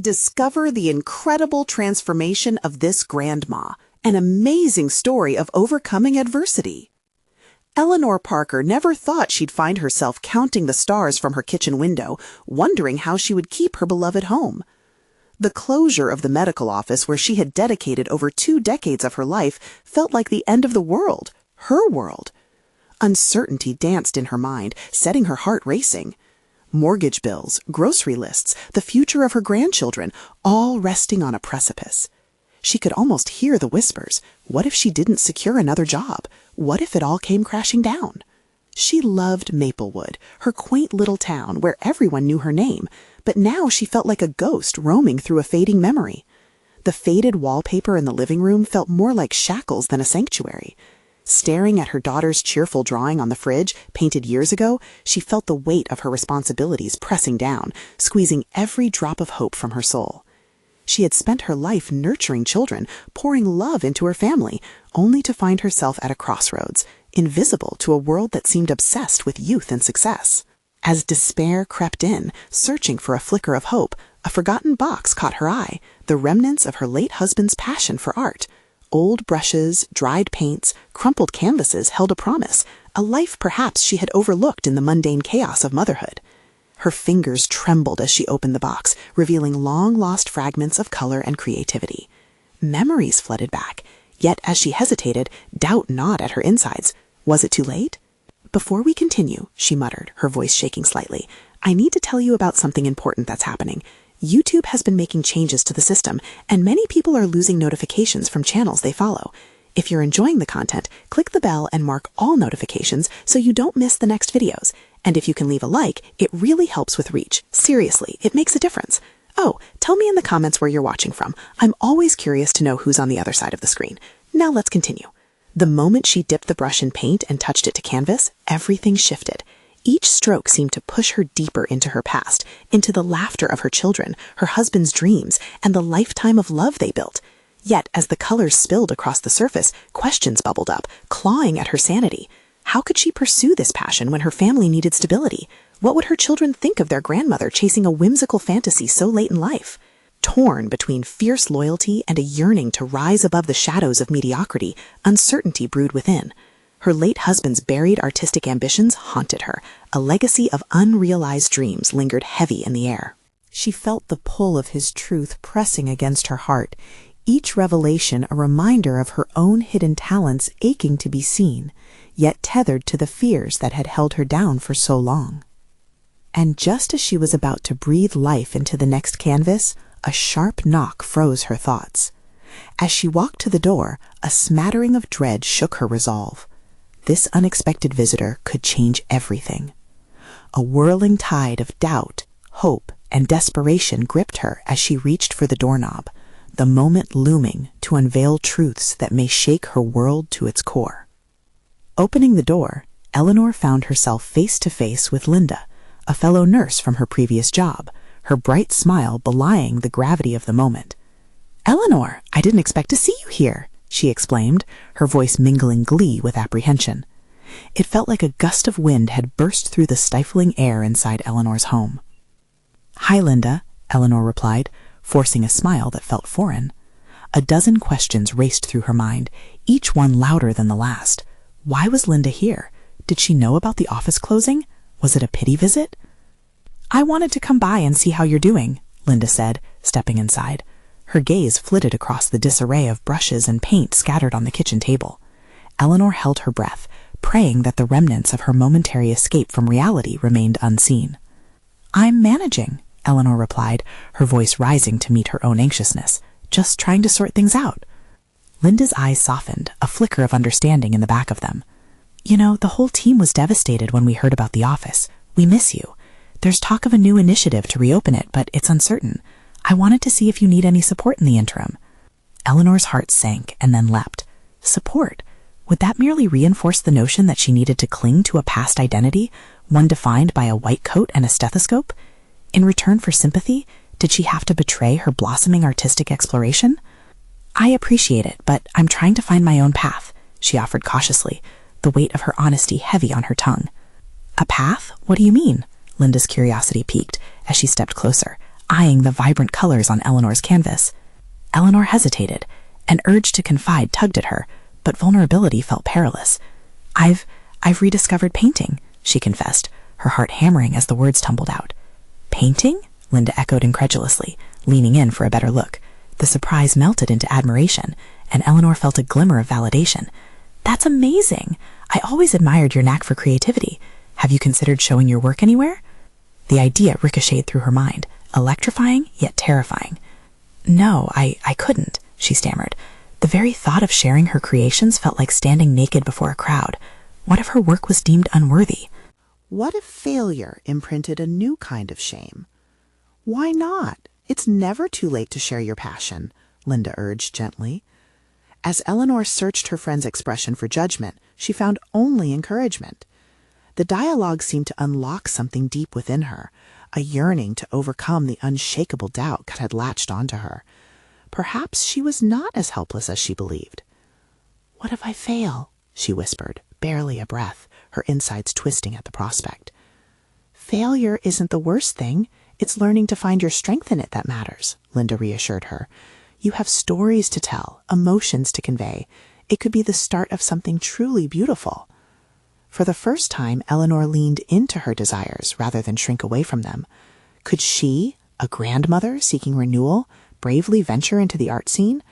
Discover the incredible transformation of this grandma, an amazing story of overcoming adversity. Eleanor Parker never thought she'd find herself counting the stars from her kitchen window, wondering how she would keep her beloved home. The closure of the medical office where she had dedicated over 2 decades of her life felt like the end of the world, her world. Uncertainty danced in her mind, setting her heart racing. Mortgage bills, grocery lists, the future of her grandchildren, all resting on a precipice. She could almost hear the whispers. What if she didn't secure another job? What if it all came crashing down? She loved Maplewood, her quaint little town where everyone knew her name, but now she felt like a ghost roaming through a fading memory. The faded wallpaper in the living room felt more like shackles than a sanctuary. Staring at her daughter's cheerful drawing on the fridge, painted years ago, she felt the weight of her responsibilities pressing down, squeezing every drop of hope from her soul. She had spent her life nurturing children, pouring love into her family, only to find herself at a crossroads, invisible to a world that seemed obsessed with youth and success. As despair crept in, searching for a flicker of hope, a forgotten box caught her eye, the remnants of her late husband's passion for art. Old brushes, dried paints, crumpled canvases held a promise, a life perhaps she had overlooked in the mundane chaos of motherhood. Her fingers trembled as she opened the box, revealing long-lost fragments of color and creativity. Memories flooded back, yet as she hesitated, doubt gnawed at her insides. Was it too late? "Before we continue," she muttered, her voice shaking slightly, "I need to tell you about something important that's happening. YouTube has been making changes to the system, and many people are losing notifications from channels they follow. If you're enjoying the content, click the bell and mark all notifications so you don't miss the next videos. And if you can leave a like, it really helps with reach. Seriously, it makes a difference. Oh, tell me in the comments where you're watching from. I'm always curious to know who's on the other side of the screen. Now let's continue." The moment she dipped the brush in paint and touched it to canvas, everything shifted. Each stroke seemed to push her deeper into her past, into the laughter of her children, her husband's dreams, and the lifetime of love they built. Yet, as the colors spilled across the surface, questions bubbled up, clawing at her sanity. How could she pursue this passion when her family needed stability? What would her children think of their grandmother chasing a whimsical fantasy so late in life? Torn between fierce loyalty and a yearning to rise above the shadows of mediocrity, uncertainty brewed within. Her late husband's buried artistic ambitions haunted her. A legacy of unrealized dreams lingered heavy in the air. She felt the pull of his truth pressing against her heart, each revelation a reminder of her own hidden talents aching to be seen, yet tethered to the fears that had held her down for so long. And just as she was about to breathe life into the next canvas, a sharp knock froze her thoughts. As she walked to the door, a smattering of dread shook her resolve. This unexpected visitor could change everything. A whirling tide of doubt, hope, and desperation gripped her as she reached for the doorknob, the moment looming to unveil truths that may shake her world to its core. Opening the door, Eleanor found herself face to face with Linda, a fellow nurse from her previous job, her bright smile belying the gravity of the moment. "Eleanor, I didn't expect to see you here," she exclaimed, her voice mingling glee with apprehension. It felt like a gust of wind had burst through the stifling air inside Eleanor's home. "Hi, Linda," Eleanor replied, forcing a smile that felt foreign. A dozen questions raced through her mind, each one louder than the last. Why was Linda here? Did she know about the office closing? Was it a pity visit? "I wanted to come by and see how you're doing," Linda said, stepping inside. Her gaze flitted across the disarray of brushes and paint scattered on the kitchen table. Eleanor held her breath, praying that the remnants of her momentary escape from reality remained unseen. "I'm managing," Eleanor replied, her voice rising to meet her own anxiousness. "Just trying to sort things out." Linda's eyes softened, a flicker of understanding in the back of them. "You know, the whole team was devastated when we heard about the office. We miss you. There's talk of a new initiative to reopen it, but it's uncertain. I wanted to see if you need any support in the interim." Eleanor's heart sank and then leapt. Support? Would that merely reinforce the notion that she needed to cling to a past identity, one defined by a white coat and a stethoscope? In return for sympathy, did she have to betray her blossoming artistic exploration? "I appreciate it, but I'm trying to find my own path," she offered cautiously, the weight of her honesty heavy on her tongue. "A path? What do you mean?" Linda's curiosity piqued as she stepped closer. eyeing the vibrant colors on Eleanor's canvas. Eleanor hesitated. An urge to confide tugged at her, but vulnerability felt perilous. I've rediscovered painting, she confessed, her heart hammering as the words tumbled out. Painting? Linda echoed incredulously, leaning in for a better look. The surprise melted into admiration, and Eleanor felt a glimmer of validation. That's amazing! I always admired your knack for creativity. Have you considered showing your work anywhere? The idea ricocheted through her mind, electrifying yet terrifying. No, I couldn't, she stammered. The very thought of sharing her creations felt like standing naked before a crowd. What if her work was deemed unworthy? What if failure imprinted a new kind of shame? Why not? It's never too late to share your passion, Linda urged gently. As Eleanor searched her friend's expression for judgment, she found only encouragement. The dialogue seemed to unlock something deep within her, a yearning to overcome the unshakable doubt that had latched onto her. Perhaps she was not as helpless as she believed. What if I fail? She whispered, barely a breath, her insides twisting at the prospect. Failure isn't the worst thing. It's learning to find your strength in it that matters, Linda reassured her. You have stories to tell, emotions to convey. It could be the start of something truly beautiful. For the first time, Eleanor leaned into her desires rather than shrink away from them. Could she, a grandmother seeking renewal, bravely venture into the art scene?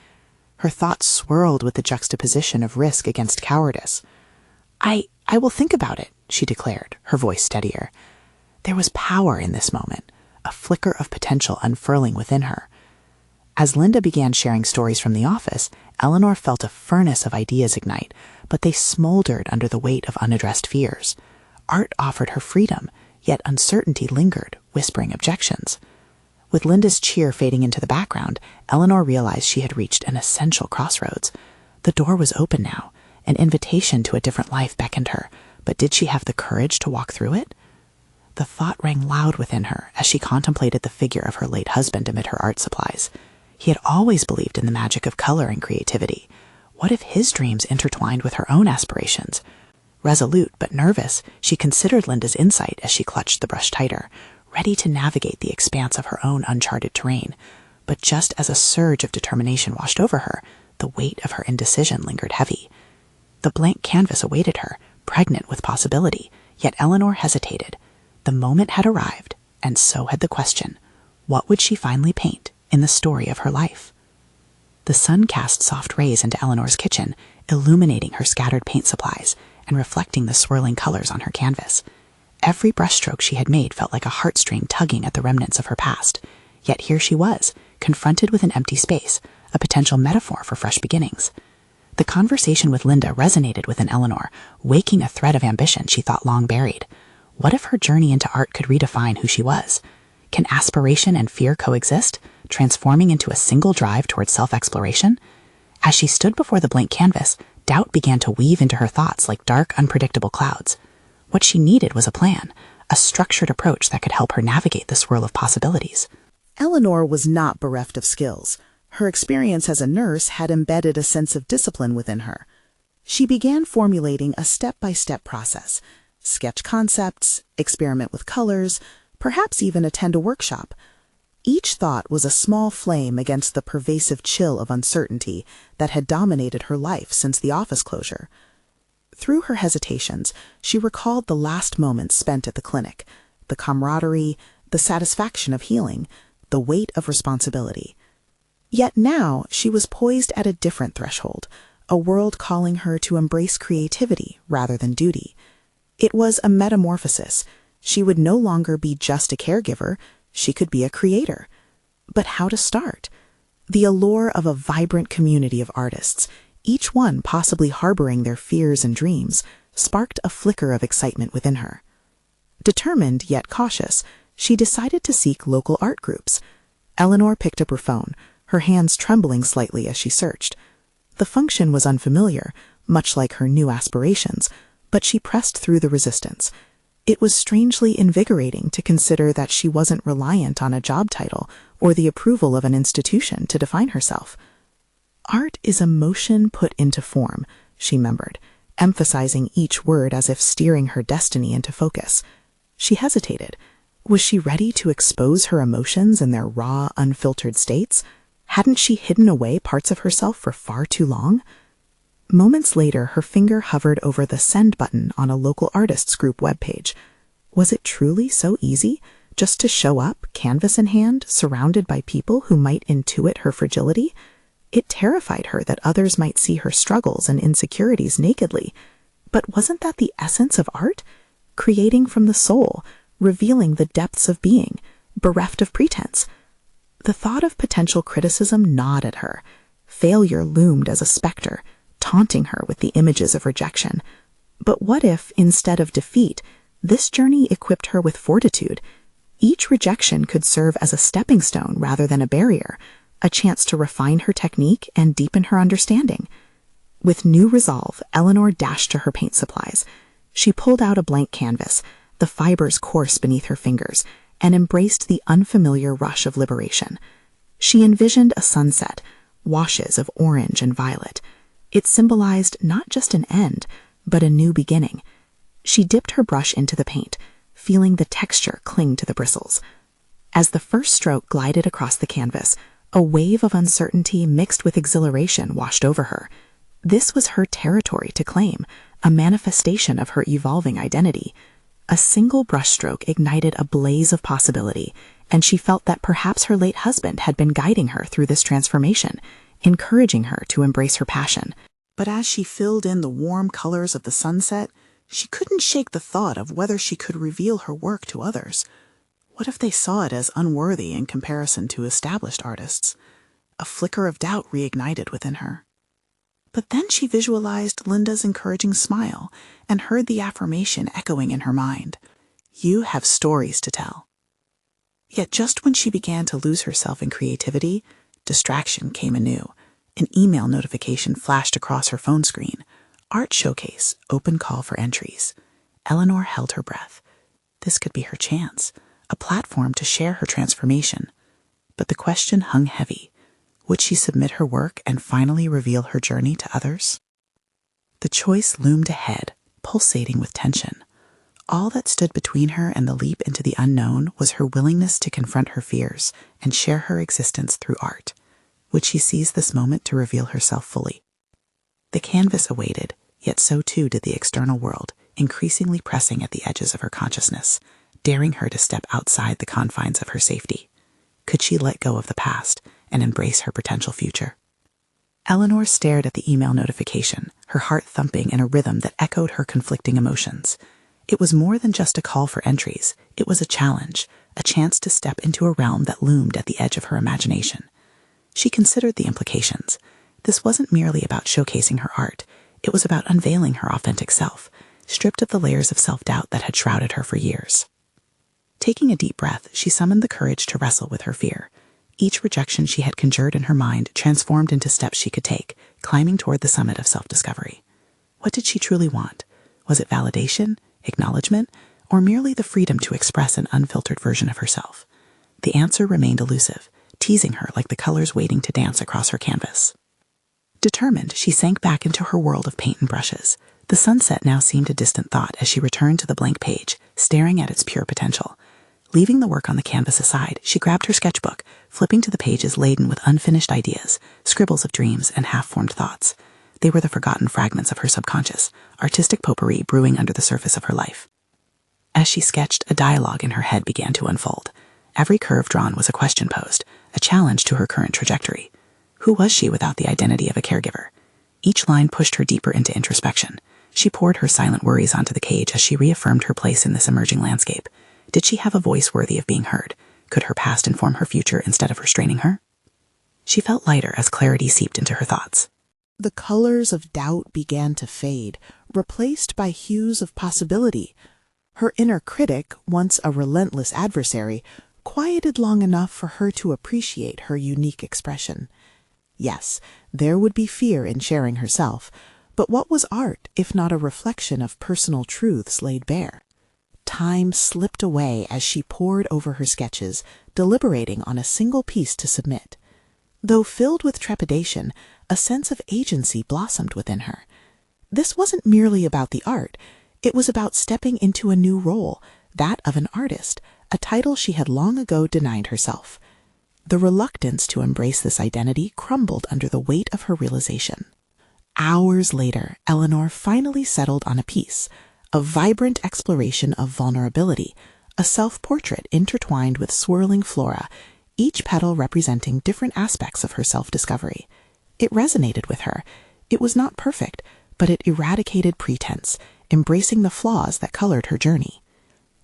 Her thoughts swirled with the juxtaposition of risk against cowardice. I will think about it, she declared, her voice steadier. There was power in this moment, a flicker of potential unfurling within her. As Linda began sharing stories from the office, Eleanor felt a furnace of ideas ignite, but they smoldered under the weight of unaddressed fears. Art offered her freedom, yet uncertainty lingered, whispering objections. With Linda's cheer fading into the background, Eleanor realized she had reached an essential crossroads. The door was open now. An invitation to a different life beckoned her, but did she have the courage to walk through it? The thought rang loud within her as she contemplated the figure of her late husband amid her art supplies. He had always believed in the magic of color and creativity. What if his dreams intertwined with her own aspirations? Resolute but nervous, she considered Linda's insight as she clutched the brush tighter, ready to navigate the expanse of her own uncharted terrain. But just as a surge of determination washed over her, the weight of her indecision lingered heavy. The blank canvas awaited her, pregnant with possibility, yet Eleanor hesitated. The moment had arrived, and so had the question. What would she finally paint in the story of her life? The sun cast soft rays into Eleanor's kitchen, illuminating her scattered paint supplies and reflecting the swirling colors on her canvas. Every brushstroke she had made felt like a heartstring tugging at the remnants of her past. Yet here she was, confronted with an empty space, a potential metaphor for fresh beginnings. The conversation with Linda resonated within Eleanor, waking a thread of ambition she thought long buried. What if her journey into art could redefine who she was? Can aspiration and fear coexist, transforming into a single drive towards self-exploration? As she stood before the blank canvas, doubt began to weave into her thoughts like dark, unpredictable clouds. What she needed was a plan, a structured approach that could help her navigate the swirl of possibilities. Eleanor was not bereft of skills. Her experience as a nurse had embedded a sense of discipline within her. She began formulating a step-by-step process. Sketch concepts, experiment with colors, perhaps even attend a workshop. Each thought was a small flame against the pervasive chill of uncertainty that had dominated her life since the office closure. Through her hesitations, she recalled the last moments spent at the clinic, the camaraderie, the satisfaction of healing, the weight of responsibility. Yet now she was poised at a different threshold, a world calling her to embrace creativity rather than duty. It was a metamorphosis. She would no longer be just a caregiver, she could be a creator. But how to start? The allure of a vibrant community of artists, each one possibly harboring their fears and dreams, sparked a flicker of excitement within her. Determined yet cautious, she decided to seek local art groups. Eleanor picked up her phone, her hands trembling slightly as she searched. The function was unfamiliar, much like her new aspirations, but she pressed through the resistance. It was strangely invigorating to consider that she wasn't reliant on a job title or the approval of an institution to define herself. Art is emotion put into form, she remembered, emphasizing each word as if steering her destiny into focus. She hesitated. Was she ready to expose her emotions in their raw, unfiltered states? Hadn't she hidden away parts of herself for far too long? Moments later, her finger hovered over the send button on a local artists group webpage. Was it truly so easy, just to show up, canvas in hand, surrounded by people who might intuit her fragility? It terrified her that others might see her struggles and insecurities nakedly. But wasn't that the essence of art? Creating from the soul, revealing the depths of being, bereft of pretense. The thought of potential criticism gnawed at her. Failure loomed as a specter, taunting her with the images of rejection. But what if, instead of defeat, this journey equipped her with fortitude? Each rejection could serve as a stepping stone rather than a barrier, a chance to refine her technique and deepen her understanding. With new resolve, Eleanor dashed to her paint supplies. She pulled out a blank canvas, the fibers coarse beneath her fingers, and embraced the unfamiliar rush of liberation. She envisioned a sunset, washes of orange and violet. It symbolized not just an end, but a new beginning. She dipped her brush into the paint, feeling the texture cling to the bristles. As the first stroke glided across the canvas, a wave of uncertainty mixed with exhilaration washed over her. This was her territory to claim, a manifestation of her evolving identity. A single brushstroke ignited a blaze of possibility, and she felt that perhaps her late husband had been guiding her through this transformation, encouraging her to embrace her passion. But as she filled in the warm colors of the sunset, she couldn't shake the thought of whether she could reveal her work to others. What if they saw it as unworthy in comparison to established artists? A flicker of doubt reignited within her. But then she visualized Linda's encouraging smile and heard the affirmation echoing in her mind. You have stories to tell. Yet just when she began to lose herself in creativity, distraction came anew. An email notification flashed across her phone screen. Art Showcase, open call for entries. Eleanor held her breath. This could be her chance, a platform to share her transformation. But the question hung heavy. Would she submit her work and finally reveal her journey to others? The choice loomed ahead, pulsating with tension. All that stood between her and the leap into the unknown was her willingness to confront her fears and share her existence through art. Would she seize this moment to reveal herself fully? The canvas awaited, yet so too did the external world, increasingly pressing at the edges of her consciousness, daring her to step outside the confines of her safety. Could she let go of the past and embrace her potential future? Eleanor stared at the email notification, her heart thumping in a rhythm that echoed her conflicting emotions. It was more than just a call for entries. It was a challenge, a chance to step into a realm that loomed at the edge of her imagination. She considered the implications. This wasn't merely about showcasing her art. It was about unveiling her authentic self, stripped of the layers of self-doubt that had shrouded her for years. Taking a deep breath, she summoned the courage to wrestle with her fear. Each rejection she had conjured in her mind transformed into steps she could take, climbing toward the summit of self-discovery. What did she truly want? Was it validation, acknowledgement, or merely the freedom to express an unfiltered version of herself? The answer remained elusive, teasing her like the colors waiting to dance across her canvas. Determined, she sank back into her world of paint and brushes. The sunset now seemed a distant thought as she returned to the blank page, staring at its pure potential. Leaving the work on the canvas aside, she grabbed her sketchbook, flipping to the pages laden with unfinished ideas, scribbles of dreams and half-formed thoughts. They were the forgotten fragments of her subconscious, artistic potpourri brewing under the surface of her life. As she sketched, a dialogue in her head began to unfold. Every curve drawn was a question posed, a challenge to her current trajectory. Who was she without the identity of a caregiver? Each line pushed her deeper into introspection. She poured her silent worries onto the page as she reaffirmed her place in this emerging landscape. Did she have a voice worthy of being heard? Could her past inform her future instead of restraining her? She felt lighter as clarity seeped into her thoughts. The colors of doubt began to fade, replaced by hues of possibility. Her inner critic, once a relentless adversary, quieted long enough for her to appreciate her unique expression. Yes, there would be fear in sharing herself, but what was art if not a reflection of personal truths laid bare? Time slipped away as she pored over her sketches, deliberating on a single piece to submit. Though filled with trepidation, a sense of agency blossomed within her. This wasn't merely about the art. It was about stepping into a new role, that of an artist, a title she had long ago denied herself. The reluctance to embrace this identity crumbled under the weight of her realization. Hours later, Eleanor finally settled on a piece, a vibrant exploration of vulnerability, a self-portrait intertwined with swirling flora, each petal representing different aspects of her self-discovery. It resonated with her. It was not perfect, but it eradicated pretense, embracing the flaws that colored her journey.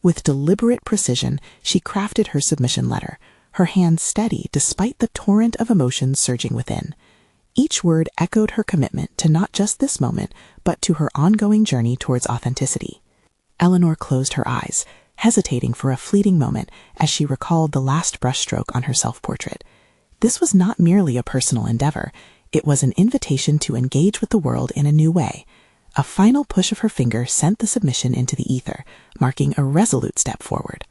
With deliberate precision, she crafted her submission letter, her hand steady despite the torrent of emotions surging within. Each word echoed her commitment to not just this moment, but to her ongoing journey towards authenticity. Eleanor closed her eyes, hesitating for a fleeting moment as she recalled the last brushstroke on her self-portrait. This was not merely a personal endeavor. It was an invitation to engage with the world in a new way. A final push of her finger sent the submission into the ether, marking a resolute step forward.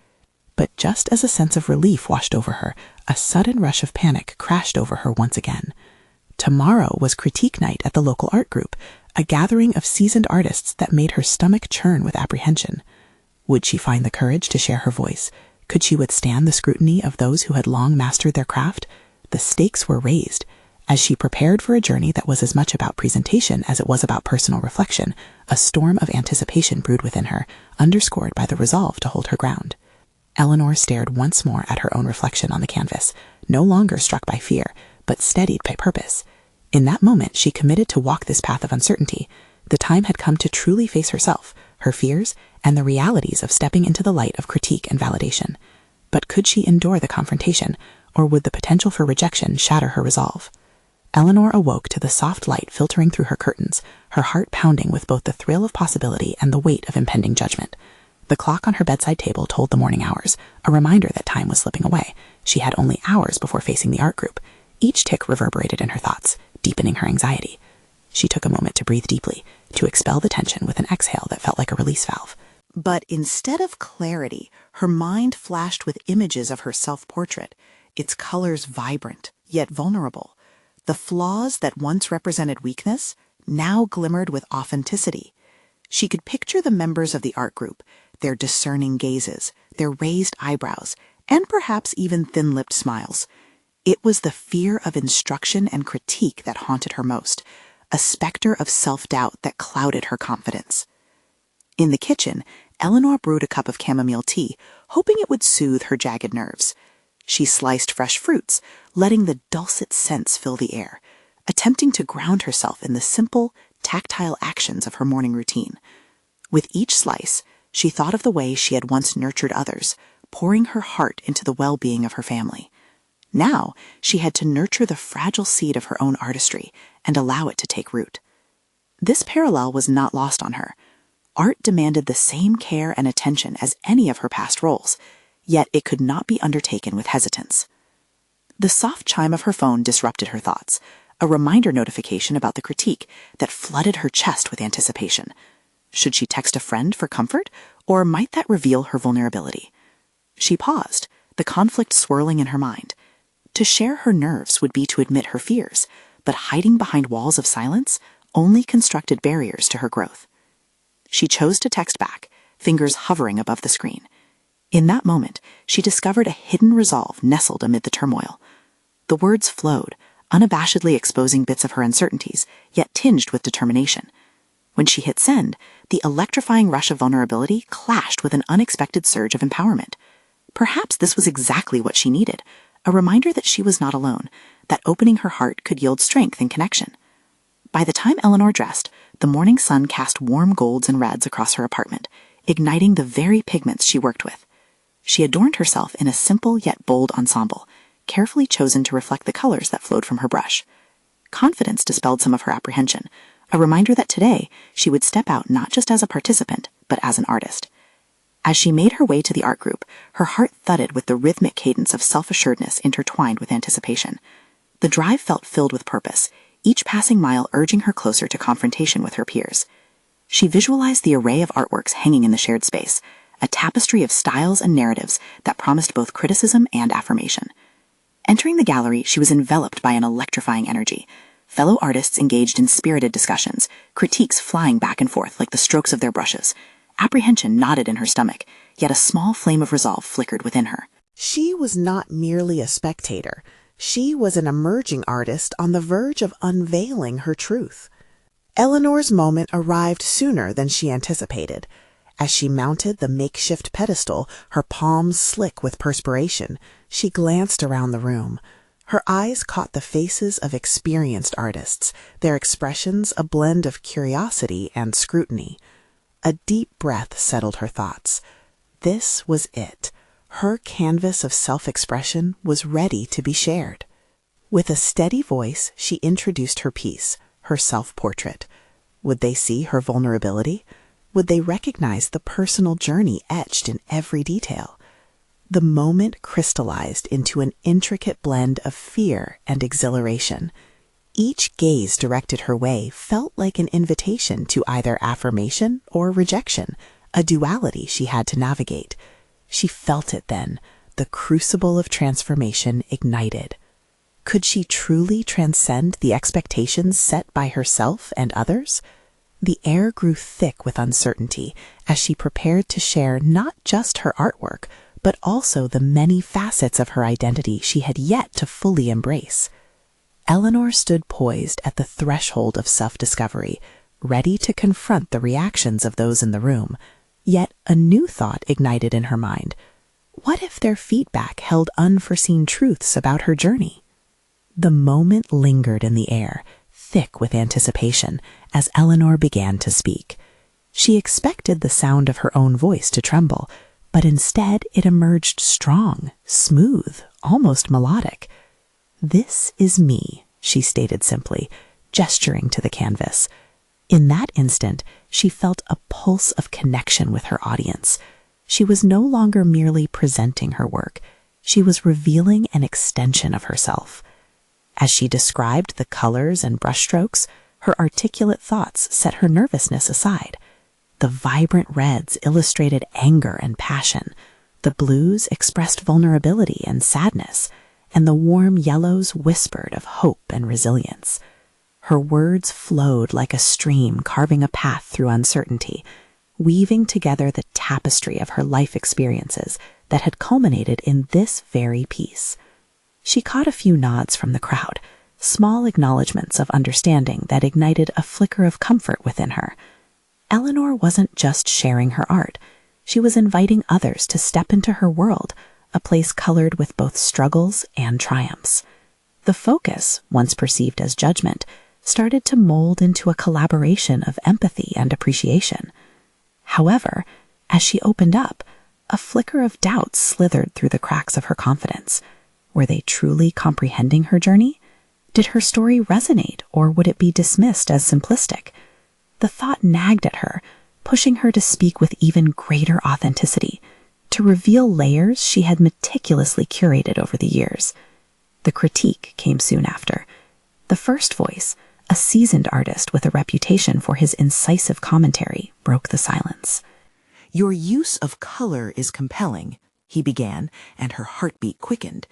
But just as a sense of relief washed over her, a sudden rush of panic crashed over her once again. Tomorrow was critique night at the local art group, a gathering of seasoned artists that made her stomach churn with apprehension. Would she find the courage to share her voice? Could she withstand the scrutiny of those who had long mastered their craft? The stakes were raised. As she prepared for a journey that was as much about presentation as it was about personal reflection, a storm of anticipation brewed within her, underscored by the resolve to hold her ground. Eleanor stared once more at her own reflection on the canvas, no longer struck by fear, but steadied by purpose. In that moment, she committed to walk this path of uncertainty. The time had come to truly face herself, her fears, and the realities of stepping into the light of critique and validation. But could she endure the confrontation, or would the potential for rejection shatter her resolve? Eleanor awoke to the soft light filtering through her curtains, her heart pounding with both the thrill of possibility and the weight of impending judgment. The clock on her bedside table told the morning hours, a reminder that time was slipping away. She had only hours before facing the art group. Each tick reverberated in her thoughts, deepening her anxiety. She took a moment to breathe deeply, to expel the tension with an exhale that felt like a release valve. But instead of clarity, her mind flashed with images of her self-portrait, its colors vibrant, yet vulnerable. The flaws that once represented weakness now glimmered with authenticity. She could picture the members of the art group, their discerning gazes, their raised eyebrows, and perhaps even thin-lipped smiles. It was the fear of instruction and critique that haunted her most, a specter of self-doubt that clouded her confidence. In the kitchen, Eleanor brewed a cup of chamomile tea, hoping it would soothe her jagged nerves. She sliced fresh fruits, letting the dulcet scents fill the air, attempting to ground herself in the simple, tactile actions of her morning routine. With each slice, she thought of the way she had once nurtured others, pouring her heart into the well-being of her family. Now, she had to nurture the fragile seed of her own artistry and allow it to take root. This parallel was not lost on her. Art demanded the same care and attention as any of her past roles, yet it could not be undertaken with hesitance. The soft chime of her phone disrupted her thoughts, a reminder notification about the critique that flooded her chest with anticipation. Should she text a friend for comfort, or might that reveal her vulnerability? She paused, the conflict swirling in her mind. To share her nerves would be to admit her fears, but hiding behind walls of silence only constructed barriers to her growth. She chose to text back, fingers hovering above the screen. In that moment, she discovered a hidden resolve nestled amid the turmoil. The words flowed, unabashedly exposing bits of her uncertainties, yet tinged with determination. When she hit send, the electrifying rush of vulnerability clashed with an unexpected surge of empowerment. Perhaps this was exactly what she needed, a reminder that she was not alone, that opening her heart could yield strength and connection. By the time Eleanor dressed, the morning sun cast warm golds and reds across her apartment, igniting the very pigments she worked with. She adorned herself in a simple yet bold ensemble, carefully chosen to reflect the colors that flowed from her brush. Confidence dispelled some of her apprehension, a reminder that today she would step out not just as a participant, but as an artist. As she made her way to the art group, her heart thudded with the rhythmic cadence of self-assuredness intertwined with anticipation. The drive felt filled with purpose, each passing mile urging her closer to confrontation with her peers. She visualized the array of artworks hanging in the shared space, a tapestry of styles and narratives that promised both criticism and affirmation. Entering the gallery, she was enveloped by an electrifying energy. Fellow artists engaged in spirited discussions, critiques flying back and forth like the strokes of their brushes. Apprehension knotted in her stomach, yet a small flame of resolve flickered within her. She was not merely a spectator. She was an emerging artist on the verge of unveiling her truth. Eleanor's moment arrived sooner than she anticipated. As she mounted the makeshift pedestal, her palms slick with perspiration, she glanced around the room. Her eyes caught the faces of experienced artists, their expressions a blend of curiosity and scrutiny. A deep breath settled her thoughts. This was it. Her canvas of self-expression was ready to be shared. With a steady voice, she introduced her piece, her self-portrait. Would they see her vulnerability? Would they recognize the personal journey etched in every detail? The moment crystallized into an intricate blend of fear and exhilaration. Each gaze directed her way felt like an invitation to either affirmation or rejection, a duality she had to navigate. She felt it then, the crucible of transformation ignited. Could she truly transcend the expectations set by herself and others? The air grew thick with uncertainty as she prepared to share not just her artwork, but also the many facets of her identity she had yet to fully embrace. Eleanor stood poised at the threshold of self-discovery, ready to confront the reactions of those in the room. Yet a new thought ignited in her mind. What if their feedback held unforeseen truths about her journey? The moment lingered in the air, thick with anticipation, as Eleanor began to speak. She expected the sound of her own voice to tremble, but instead it emerged strong, smooth, almost melodic. "This is me," she stated simply, gesturing to the canvas. In that instant, she felt a pulse of connection with her audience. She was no longer merely presenting her work. She was revealing an extension of herself. As she described the colors and brushstrokes, her articulate thoughts set her nervousness aside. The vibrant reds illustrated anger and passion. The blues expressed vulnerability and sadness, and the warm yellows whispered of hope and resilience. Her words flowed like a stream carving a path through uncertainty, weaving together the tapestry of her life experiences that had culminated in this very piece. She caught a few nods from the crowd, small acknowledgments of understanding that ignited a flicker of comfort within her. Eleanor wasn't just sharing her art. She was inviting others to step into her world, a place colored with both struggles and triumphs. The focus, once perceived as judgment, started to mold into a collaboration of empathy and appreciation. However, as she opened up, a flicker of doubt slithered through the cracks of her confidence. Were they truly comprehending her journey? Did her story resonate, or would it be dismissed as simplistic? The thought nagged at her, pushing her to speak with even greater authenticity, to reveal layers she had meticulously curated over the years. The critique came soon after. The first voice, a seasoned artist with a reputation for his incisive commentary, broke the silence. "Your use of color is compelling," he began, and her heartbeat quickened.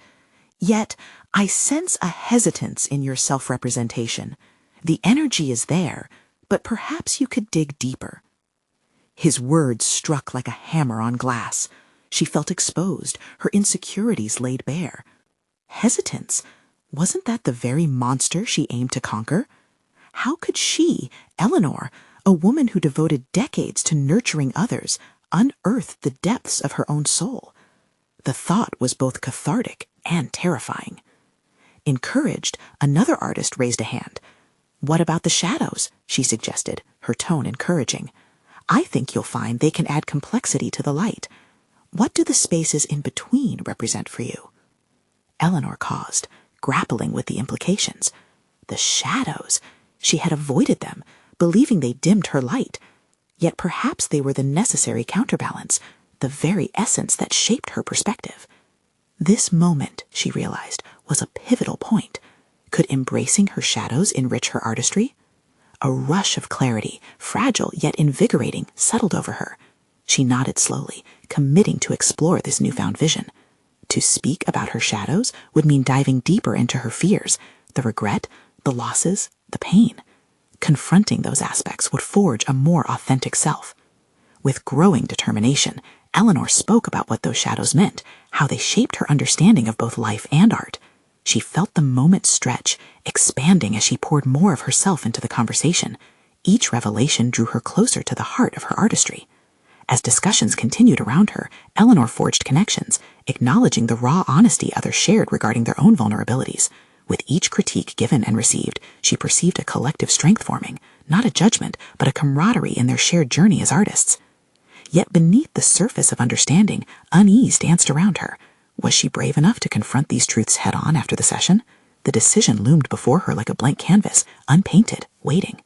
"Yet I sense a hesitance in your self-representation. The energy is there, but perhaps you could dig deeper." His words struck like a hammer on glass. She felt exposed, her insecurities laid bare. Hesitance? Wasn't that the very monster she aimed to conquer? How could she, Eleanor, a woman who devoted decades to nurturing others, unearth the depths of her own soul? The thought was both cathartic and terrifying. Encouraged, another artist raised a hand. "What about the shadows?" she suggested, her tone encouraging. "I think you'll find they can add complexity to the light. What do the spaces in between represent for you?" Eleanor paused, grappling with the implications. The shadows! She had avoided them, believing they dimmed her light. Yet perhaps they were the necessary counterbalance, the very essence that shaped her perspective. This moment, she realized, was a pivotal point. Could embracing her shadows enrich her artistry? A rush of clarity, fragile yet invigorating, settled over her. She nodded slowly, committing to explore this newfound vision. To speak about her shadows would mean diving deeper into her fears, the regret, the losses, the pain. Confronting those aspects would forge a more authentic self. With growing determination, Eleanor spoke about what those shadows meant, how they shaped her understanding of both life and art. She felt the moment stretch, expanding as she poured more of herself into the conversation. Each revelation drew her closer to the heart of her artistry. As discussions continued around her, Eleanor forged connections, acknowledging the raw honesty others shared regarding their own vulnerabilities. With each critique given and received, she perceived a collective strength forming, not a judgment, but a camaraderie in their shared journey as artists. Yet beneath the surface of understanding, unease danced around her. Was she brave enough to confront these truths head-on after the session? The decision loomed before her like a blank canvas, unpainted, waiting.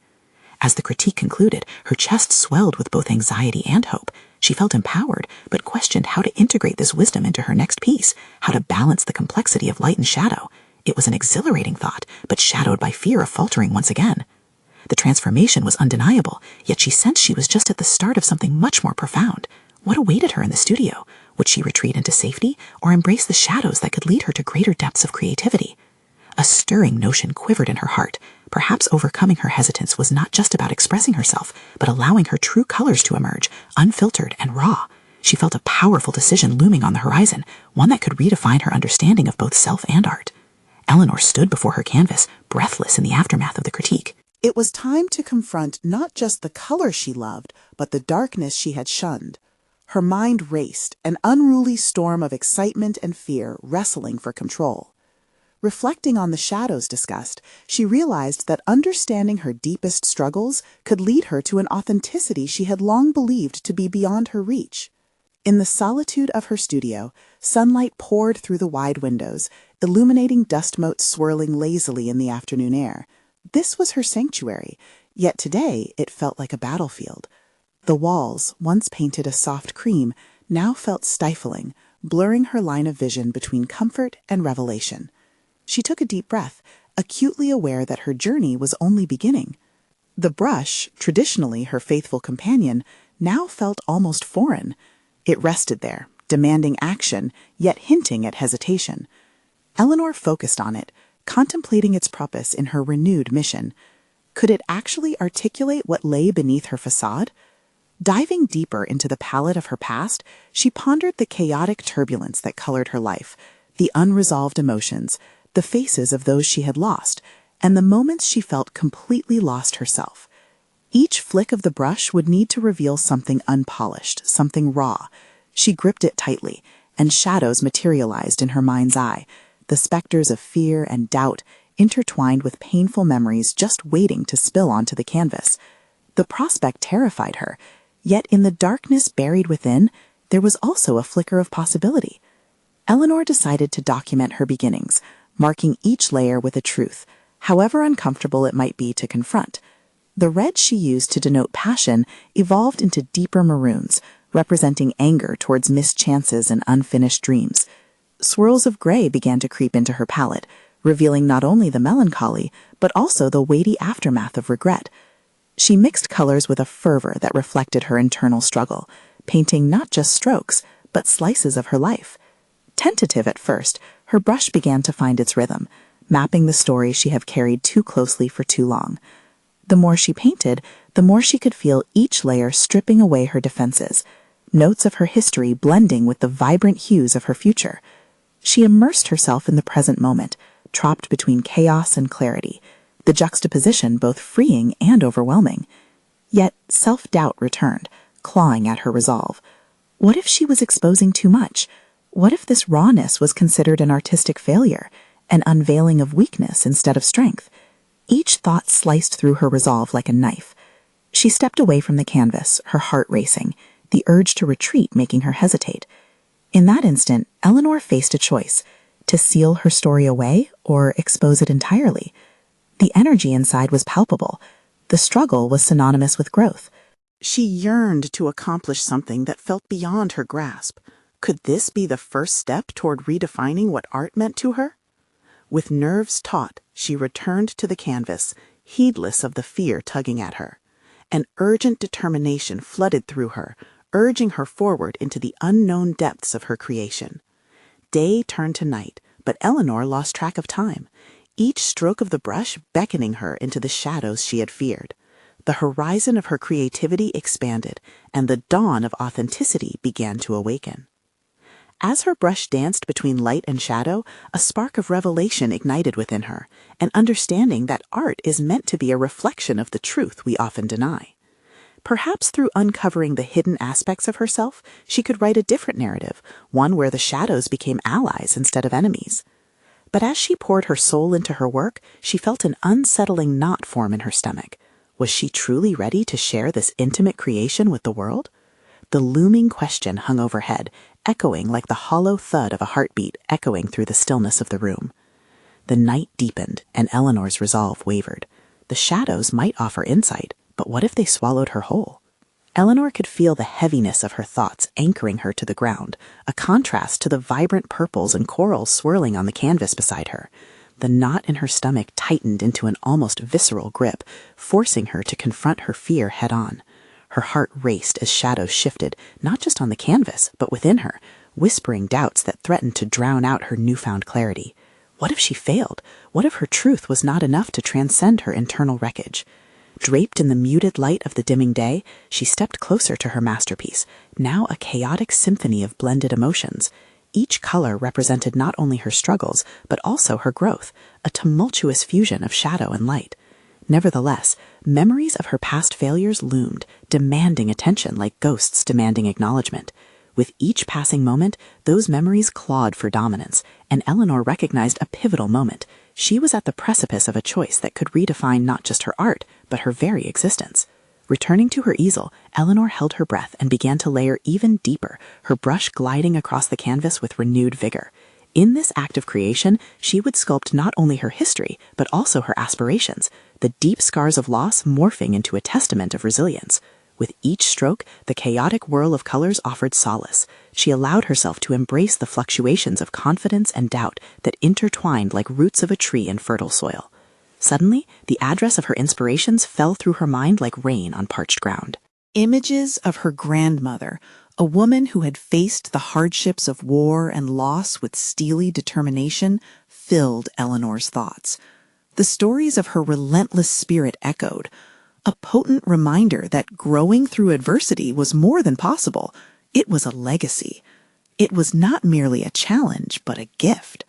As the critique concluded, her chest swelled with both anxiety and hope. She felt empowered, but questioned how to integrate this wisdom into her next piece, how to balance the complexity of light and shadow. It was an exhilarating thought, but shadowed by fear of faltering once again. The transformation was undeniable, yet she sensed she was just at the start of something much more profound. What awaited her in the studio? Would she retreat into safety, or embrace the shadows that could lead her to greater depths of creativity? A stirring notion quivered in her heart. Perhaps overcoming her hesitance was not just about expressing herself, but allowing her true colors to emerge, unfiltered and raw. She felt a powerful decision looming on the horizon, one that could redefine her understanding of both self and art. Eleanor stood before her canvas, breathless in the aftermath of the critique. It was time to confront not just the color she loved, but the darkness she had shunned. Her mind raced, an unruly storm of excitement and fear wrestling for control. Reflecting on the shadows discussed, she realized that understanding her deepest struggles could lead her to an authenticity she had long believed to be beyond her reach. In the solitude of her studio, sunlight poured through the wide windows, illuminating dust motes swirling lazily in the afternoon air. This was her sanctuary, yet today it felt like a battlefield. The walls, once painted a soft cream, now felt stifling, blurring her line of vision between comfort and revelation. She took a deep breath, acutely aware that her journey was only beginning. The brush, traditionally her faithful companion, now felt almost foreign. It rested there, demanding action, yet hinting at hesitation. Eleanor focused on it, contemplating its purpose in her renewed mission. Could it actually articulate what lay beneath her facade? Diving deeper into the palette of her past, she pondered the chaotic turbulence that colored her life, the unresolved emotions, the faces of those she had lost, and the moments she felt completely lost herself. Each flick of the brush would need to reveal something unpolished, something raw. She gripped it tightly, and shadows materialized in her mind's eye, the specters of fear and doubt intertwined with painful memories just waiting to spill onto the canvas. The prospect terrified her, yet in the darkness buried within, there was also a flicker of possibility. Eleanor decided to document her beginnings, marking each layer with a truth, however uncomfortable it might be to confront. The red she used to denote passion evolved into deeper maroons, representing anger towards missed chances and unfinished dreams. Swirls of gray began to creep into her palette, revealing not only the melancholy, but also the weighty aftermath of regret. She mixed colors with a fervor that reflected her internal struggle, painting not just strokes, but slices of her life. Tentative at first, her brush began to find its rhythm, mapping the story she had carried too closely for too long. The more she painted, the more she could feel each layer stripping away her defenses, notes of her history blending with the vibrant hues of her future. She immersed herself in the present moment, trapped between chaos and clarity, the juxtaposition both freeing and overwhelming. Yet self-doubt returned, clawing at her resolve. What if she was exposing too much? What if this rawness was considered an artistic failure, an unveiling of weakness instead of strength? Each thought sliced through her resolve like a knife. She stepped away from the canvas, her heart racing, the urge to retreat making her hesitate. In that instant, Eleanor faced a choice: to seal her story away or expose it entirely. The energy inside was palpable. The struggle was synonymous with growth. She yearned to accomplish something that felt beyond her grasp. Could this be the first step toward redefining what art meant to her? With nerves taut, she returned to the canvas, heedless of the fear tugging at her. An urgent determination flooded through her, urging her forward into the unknown depths of her creation. Day turned to night, but Eleanor lost track of time, each stroke of the brush beckoning her into the shadows she had feared. the horizon of her creativity expanded, and the dawn of authenticity began to awaken. As her brush danced between light and shadow, a spark of revelation ignited within her, an understanding that art is meant to be a reflection of the truth we often deny. Perhaps through uncovering the hidden aspects of herself, she could write a different narrative, one where the shadows became allies instead of enemies. But as she poured her soul into her work, she felt an unsettling knot form in her stomach. Was she truly ready to share this intimate creation with the world? The looming question hung overhead, echoing like the hollow thud of a heartbeat echoing through the stillness of the room. The night deepened, and Eleanor's resolve wavered. The shadows might offer insight, but what if they swallowed her whole? Eleanor could feel the heaviness of her thoughts anchoring her to the ground, a contrast to the vibrant purples and corals swirling on the canvas beside her. The knot in her stomach tightened into an almost visceral grip, forcing her to confront her fear head-on. Her heart raced as shadows shifted, not just on the canvas, but within her, whispering doubts that threatened to drown out her newfound clarity. What if she failed? What if her truth was not enough to transcend her internal wreckage? Draped in the muted light of the dimming day, she stepped closer to her masterpiece, now a chaotic symphony of blended emotions. Each color represented not only her struggles, but also her growth, a tumultuous fusion of shadow and light. Nevertheless, memories of her past failures loomed, demanding attention like ghosts demanding acknowledgement. With each passing moment, those memories clawed for dominance, and Eleanor recognized a pivotal moment. She was at the precipice of a choice that could redefine not just her art, but her very existence. Returning to her easel, Eleanor held her breath and began to layer even deeper, her brush gliding across the canvas with renewed vigor. In this act of creation, she would sculpt not only her history, but also her aspirations, the deep scars of loss morphing into a testament of resilience. With each stroke, the chaotic whirl of colors offered solace. She allowed herself to embrace the fluctuations of confidence and doubt that intertwined like roots of a tree in fertile soil. Suddenly, the address of her inspirations fell through her mind like rain on parched ground. Images of her grandmother, a woman who had faced the hardships of war and loss with steely determination, filled Eleanor's thoughts. The stories of her relentless spirit echoed, a potent reminder that growing through adversity was more than possible. It was a legacy. It was not merely a challenge, but a gift.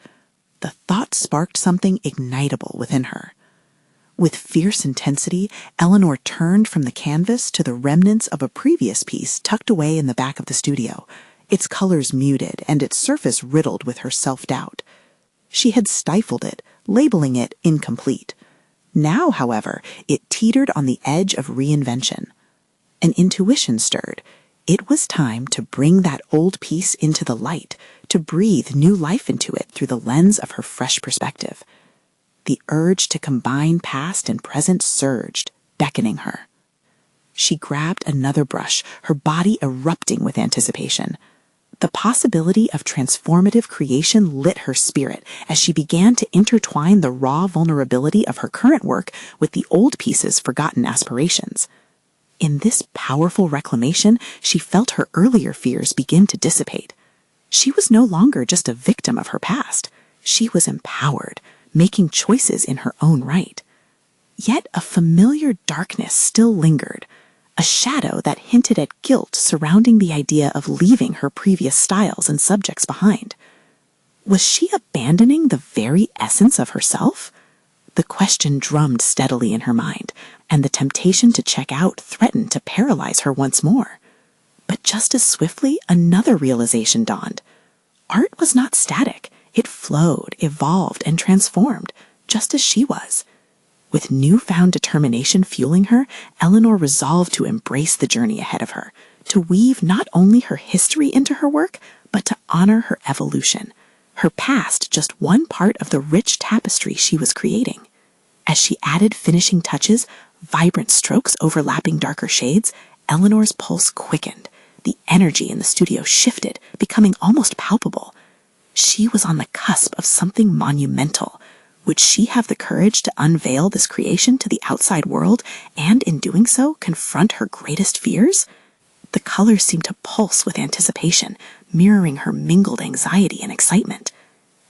The thought sparked something ignitable within her. With fierce intensity, Eleanor turned from the canvas to the remnants of a previous piece tucked away in the back of the studio, its colors muted and its surface riddled with her self-doubt. She had stifled it, labeling it incomplete. Now, however, it teetered on the edge of reinvention. An intuition stirred. It was time to bring that old piece into the light, to breathe new life into it through the lens of her fresh perspective. The urge to combine past and present surged, beckoning her. She grabbed another brush, her body erupting with anticipation. The possibility of transformative creation lit her spirit as she began to intertwine the raw vulnerability of her current work with the old piece's forgotten aspirations. In this powerful reclamation, she felt her earlier fears begin to dissipate. She was no longer just a victim of her past. She was empowered, making choices in her own right. Yet a familiar darkness still lingered, a shadow that hinted at guilt surrounding the idea of leaving her previous styles and subjects behind. Was she abandoning the very essence of herself? The question drummed steadily in her mind, and the temptation to check out threatened to paralyze her once more. But just as swiftly, another realization dawned. Art was not static. It flowed, evolved, and transformed, just as she was. With newfound determination fueling her, Eleanor resolved to embrace the journey ahead of her, to weave not only her history into her work, but to honor her evolution, her past just one part of the rich tapestry she was creating. As she added finishing touches, vibrant strokes overlapping darker shades, Eleanor's pulse quickened. The energy in the studio shifted, becoming almost palpable. She was on the cusp of something monumental. Would she have the courage to unveil this creation to the outside world and, in doing so, confront her greatest fears? The colors seemed to pulse with anticipation, mirroring her mingled anxiety and excitement.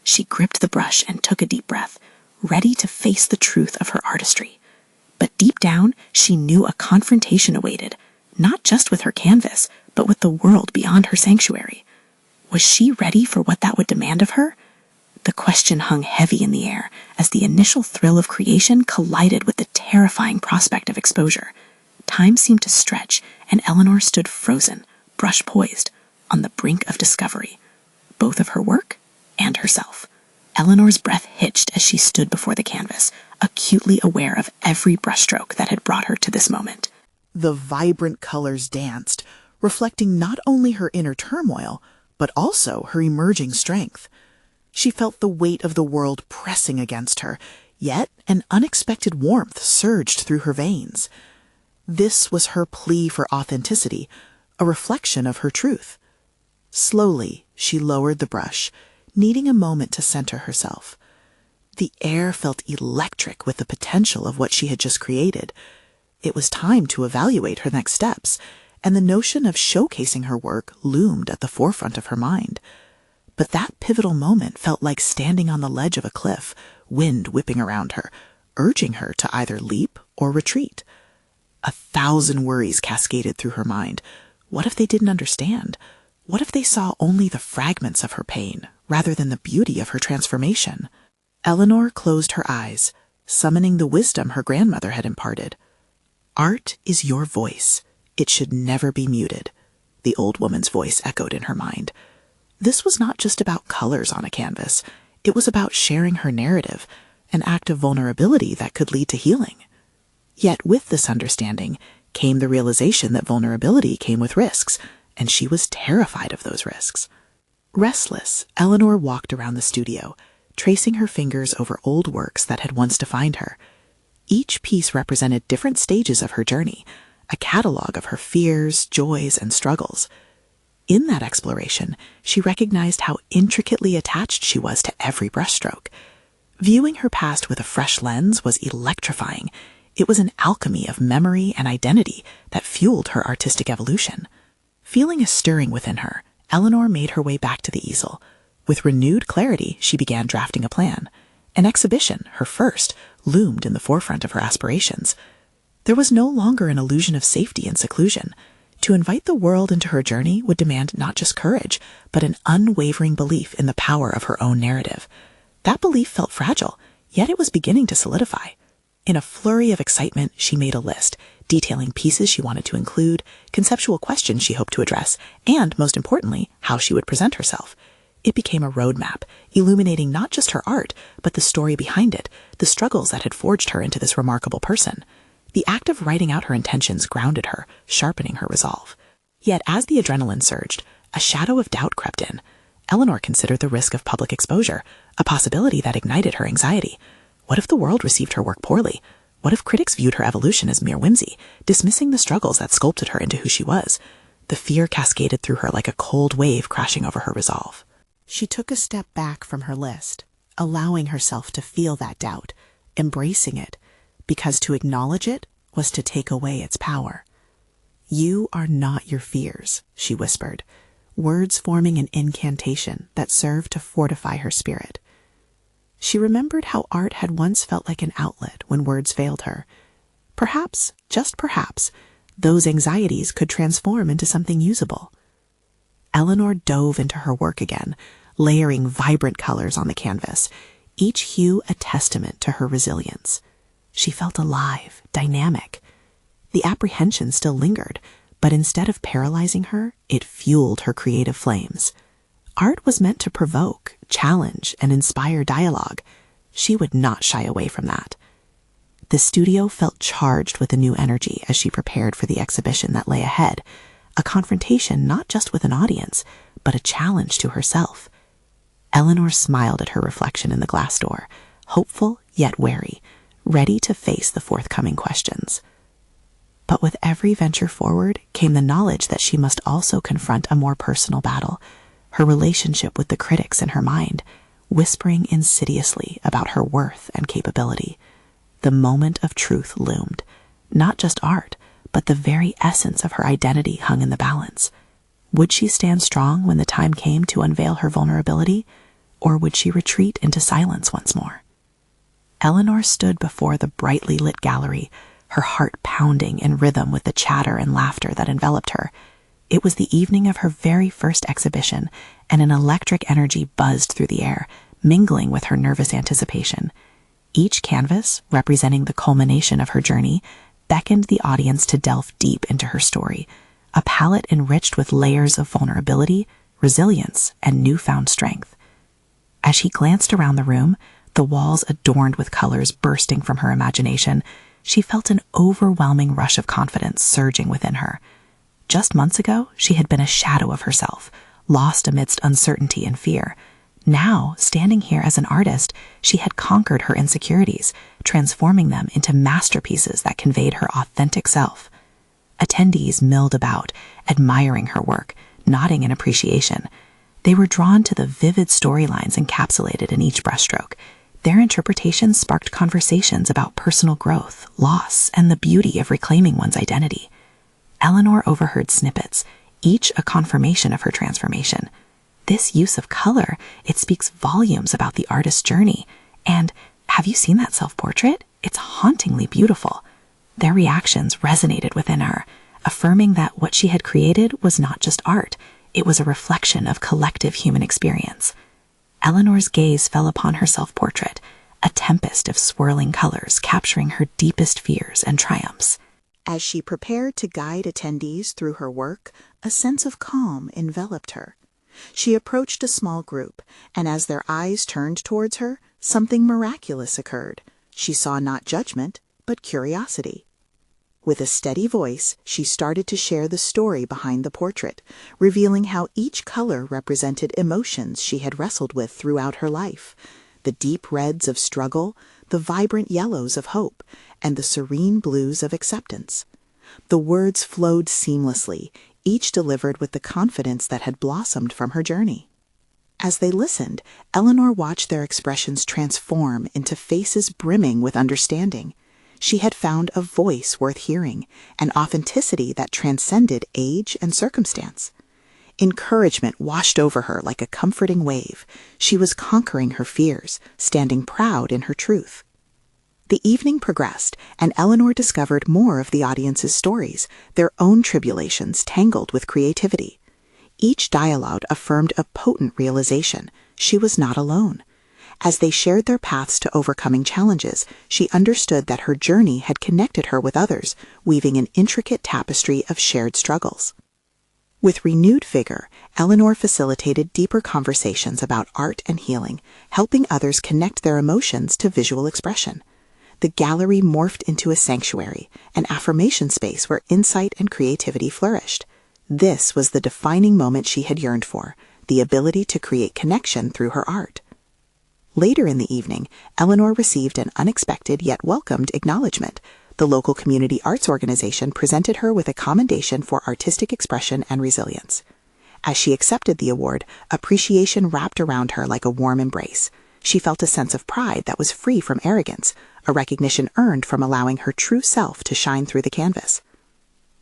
She gripped the brush and took a deep breath, ready to face the truth of her artistry. But Deep down, she knew a confrontation awaited, not just with her canvas, but with the world beyond her sanctuary. Was she ready for what that would demand of her? The question hung heavy in the air as the initial thrill of creation collided with the terrifying prospect of exposure. Time seemed to stretch, and Eleanor stood frozen, brush poised, on the brink of discovery, both of her work and herself. Eleanor's breath hitched as she stood before the canvas, acutely aware of every brushstroke that had brought her to this moment. The vibrant colors danced, reflecting not only her inner turmoil, but also her emerging strength. She felt the weight of the world pressing against her, yet an unexpected warmth surged through her veins. This was her plea for authenticity, a reflection of her truth. Slowly, she lowered the brush, needing a moment to center herself. The air felt electric with the potential of what she had just created. It was time to evaluate her next steps, and the notion of showcasing her work loomed at the forefront of her mind. But that pivotal moment felt like standing on the ledge of a cliff, wind whipping around her, urging her to either leap or retreat. 1,000 worries cascaded through her mind. What if they didn't understand? What if they saw only the fragments of her pain, rather than the beauty of her transformation? Eleanor closed her eyes, summoning the wisdom her grandmother had imparted. Art is your voice. It should never be muted, the old woman's voice echoed in her mind. This was not just about colors on a canvas. It was about sharing her narrative, an act of vulnerability that could lead to healing. Yet with this understanding came the realization that vulnerability came with risks, and she was terrified of those risks. Restless, Eleanor walked around the studio, tracing her fingers over old works that had once defined her. Each piece represented different stages of her journey, a catalog of her fears, joys, and struggles. In that exploration, she recognized how intricately attached she was to every brushstroke. Viewing her past with a fresh lens was electrifying. It was an alchemy of memory and identity that fueled her artistic evolution. Feeling a stirring within her, Eleanor made her way back to the easel. With renewed clarity, she began drafting a plan. An exhibition, her first, loomed in the forefront of her aspirations. There was no longer an illusion of safety and seclusion. To invite the world into her journey would demand not just courage, but an unwavering belief in the power of her own narrative. That belief felt fragile, yet it was beginning to solidify. In a flurry of excitement, she made a list, detailing pieces she wanted to include, conceptual questions she hoped to address, and, most importantly, how she would present herself. It became a roadmap, illuminating not just her art, but the story behind it, the struggles that had forged her into this remarkable person. The act of writing out her intentions grounded her, sharpening her resolve. Yet as the adrenaline surged, a shadow of doubt crept in. Eleanor considered the risk of public exposure, a possibility that ignited her anxiety. What if the world received her work poorly? What if critics viewed her evolution as mere whimsy, dismissing the struggles that sculpted her into who she was? The fear cascaded through her like a cold wave crashing over her resolve. She took a step back from her list, allowing herself to feel that doubt, embracing it, because to acknowledge it was to take away its power. "You are not your fears," she whispered, words forming an incantation that served to fortify her spirit. She remembered how art had once felt like an outlet when words failed her. Perhaps, just perhaps, those anxieties could transform into something usable. Eleanor dove into her work again, layering vibrant colors on the canvas, each hue a testament to her resilience. She felt alive, dynamic. The apprehension still lingered, but instead of paralyzing her, it fueled her creative flames. Art was meant to provoke, challenge, and inspire dialogue. She would not shy away from that. The studio felt charged with a new energy as she prepared for the exhibition that lay ahead, a confrontation not just with an audience, but a challenge to herself. Eleanor smiled at her reflection in the glass door, hopeful yet wary, ready to face the forthcoming questions. But with every venture forward came the knowledge that she must also confront a more personal battle, her relationship with the critics in her mind, whispering insidiously about her worth and capability. The moment of truth loomed. Not just art, but the very essence of her identity hung in the balance. Would she stand strong when the time came to unveil her vulnerability, or would she retreat into silence once more? Eleanor stood before the brightly lit gallery, her heart pounding in rhythm with the chatter and laughter that enveloped her. It was the evening of her very first exhibition, and an electric energy buzzed through the air, mingling with her nervous anticipation. Each canvas, representing the culmination of her journey, beckoned the audience to delve deep into her story, a palette enriched with layers of vulnerability, resilience, and newfound strength. As she glanced around the room, the walls adorned with colors bursting from her imagination, she felt an overwhelming rush of confidence surging within her. Just months ago, she had been a shadow of herself, lost amidst uncertainty and fear. Now, standing here as an artist, she had conquered her insecurities, transforming them into masterpieces that conveyed her authentic self. Attendees milled about, admiring her work, nodding in appreciation. They were drawn to the vivid storylines encapsulated in each brushstroke. Their interpretations sparked conversations about personal growth, loss, and the beauty of reclaiming one's identity. Eleanor overheard snippets, each a confirmation of her transformation. This use of color, it speaks volumes about the artist's journey. And have you seen that self-portrait? It's hauntingly beautiful. Their reactions resonated within her, affirming that what she had created was not just art, it was a reflection of collective human experience. Eleanor's gaze fell upon her self-portrait, a tempest of swirling colors capturing her deepest fears and triumphs. As she prepared to guide attendees through her work, a sense of calm enveloped her. She approached a small group, and as their eyes turned towards her, something miraculous occurred. She saw not judgment, but curiosity. With a steady voice, she started to share the story behind the portrait, revealing how each color represented emotions she had wrestled with throughout her life. The deep reds of struggle, the vibrant yellows of hope, and the serene blues of acceptance. The words flowed seamlessly, each delivered with the confidence that had blossomed from her journey. As they listened, Eleanor watched their expressions transform into faces brimming with understanding. She had found a voice worth hearing, an authenticity that transcended age and circumstance. Encouragement washed over her like a comforting wave. She was conquering her fears, standing proud in her truth. The evening progressed, and Eleanor discovered more of the audience's stories, their own tribulations tangled with creativity. Each dialogue affirmed a potent realization: she was not alone. As they shared their paths to overcoming challenges, she understood that her journey had connected her with others, weaving an intricate tapestry of shared struggles. With renewed vigor, Eleanor facilitated deeper conversations about art and healing, helping others connect their emotions to visual expression. The gallery morphed into a sanctuary, an affirmation space where insight and creativity flourished. This was the defining moment she had yearned for, the ability to create connection through her art. Later in the evening, Eleanor received an unexpected yet welcomed acknowledgement. The local community arts organization presented her with a commendation for artistic expression and resilience. As she accepted the award, appreciation wrapped around her like a warm embrace. She felt a sense of pride that was free from arrogance, a recognition earned from allowing her true self to shine through the canvas.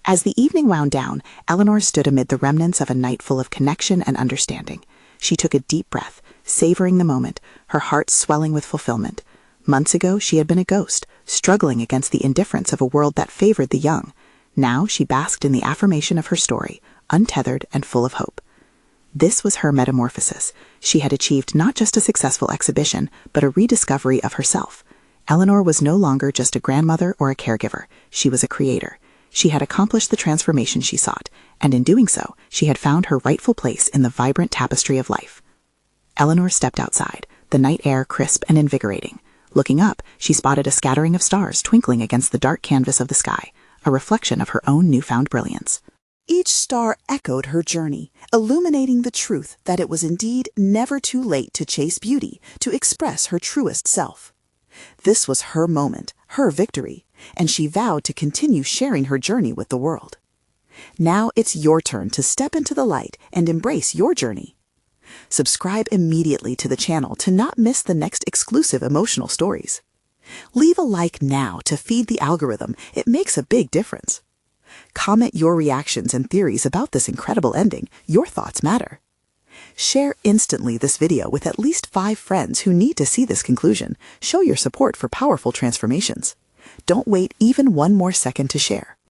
As the evening wound down, Eleanor stood amid the remnants of a night full of connection and understanding. She took a deep breath, savoring the moment, her heart swelling with fulfillment. Months ago, she had been a ghost, struggling against the indifference of a world that favored the young. Now she basked in the affirmation of her story, untethered and full of hope. This was her metamorphosis. She had achieved not just a successful exhibition, but a rediscovery of herself. Eleanor was no longer just a grandmother or a caregiver. She was a creator. She had accomplished the transformation she sought, and in doing so, she had found her rightful place in the vibrant tapestry of life. Eleanor stepped outside, the night air crisp and invigorating. Looking up, she spotted a scattering of stars twinkling against the dark canvas of the sky, a reflection of her own newfound brilliance. Each star echoed her journey, illuminating the truth that it was indeed never too late to chase beauty, to express her truest self. This was her moment, her victory, and she vowed to continue sharing her journey with the world. Now it's your turn to step into the light and embrace your journey. Subscribe immediately to the channel to not miss the next exclusive emotional stories. Leave a like now to feed the algorithm. It makes a big difference. Comment your reactions and theories about this incredible ending. Your thoughts matter. Share instantly this video with at least 5 friends who need to see this conclusion. Show your support for powerful transformations. Don't wait even one more second to share.